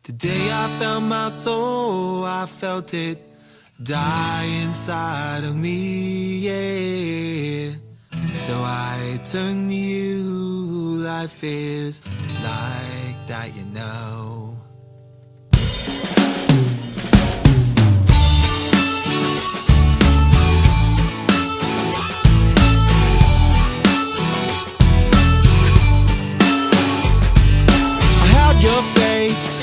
The day I found my soul, I felt it die inside of me, yeah. So I turn to you, life is like that, you know. I had your face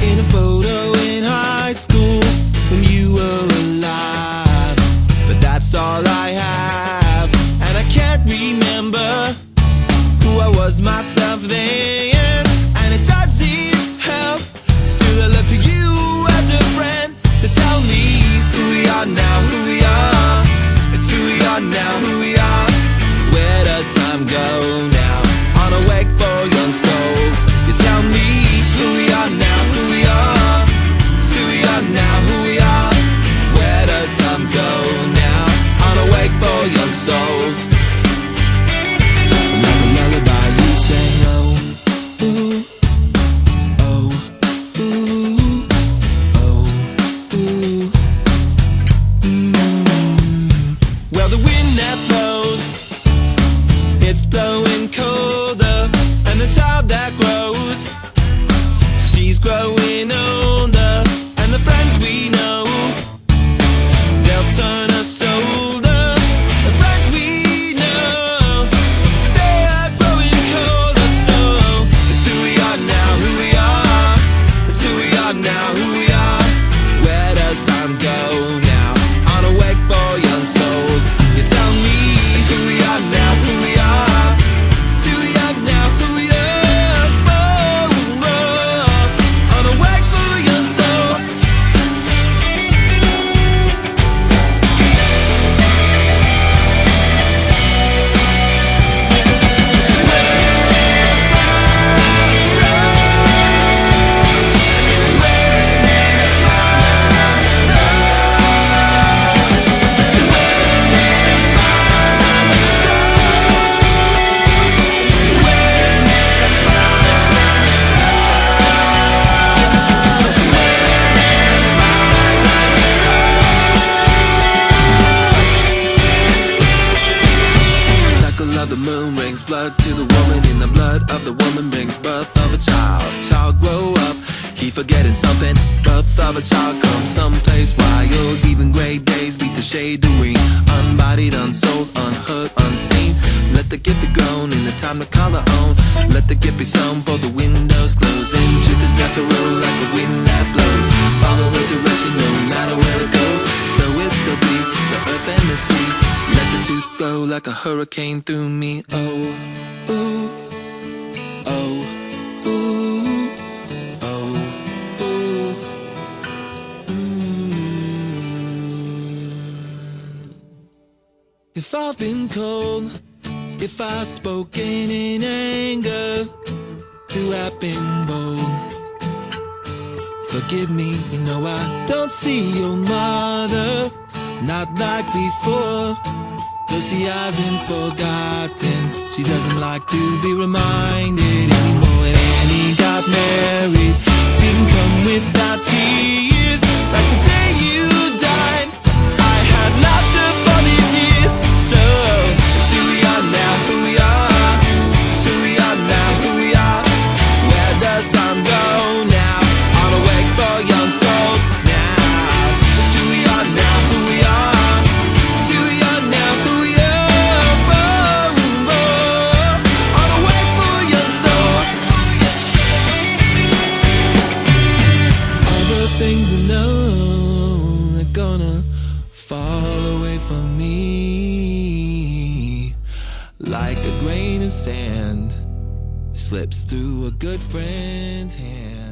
in a photo in high school when you were alive, but that's all I have, and I can't remember who I was myself then, and it doesn't help. Still I look to you as a friend to tell me who we are now, who we are. It's who we are now, who we are. Where does time go now? On a wake for young souls, you tell me who we are now, who we are. It's who we are now, who we are. Where does time go now? On a wake for young souls. Like a lullaby you sang, oh, ooh, oh, ooh, oh, ooh. Well, the wind that blows, it's blowing colder, and the child that grows, she's growing older, and the friends we know, they'll turn a shoulder. The friends we know, they are growing colder. So it's who we are now, who we are. It's who we are now, who we are. Where does time go now? On a wake for young souls, you tell me who we are now, who we are. It's who we are now, who we are. Oh, oh. On a wake for young souls. Of the moon brings blood to the woman, in the blood of the woman brings birth of a child. Child grow up, he forgetting something. Birth of a child comes someplace wild. Even gray days beat the shade to wing. Unbodied, unsold, unheard, unseen. Let the gift be grown in the time to call her own. Let the gift be sown for the windows closing. Truth is natural like the wind that blows. Follow the direction no matter where it goes. So it shall be, the earth and the sea. Let the truth go like a hurricane through me. Oh, ooh, oh, ooh, oh, ooh. If I've been cold, if I've spoken in anger, to have been bold, forgive me, you know I don't see your mother, not like before. Though she hasn't forgotten, she doesn't like to be reminded anymore. And Annie got married, didn't come without tears. Like the day you died, I had laughter for these years. So it's who we are now, who we are. It's who we are now, who we are. Where does time go now? On a wake for young souls now. It's who we are now, who we are. It's who we are now, who we are. Oh, oh. On a wake for young souls. Other things we know, they're gonna fall away from me, like a grain of sand slips through a good friend's hand.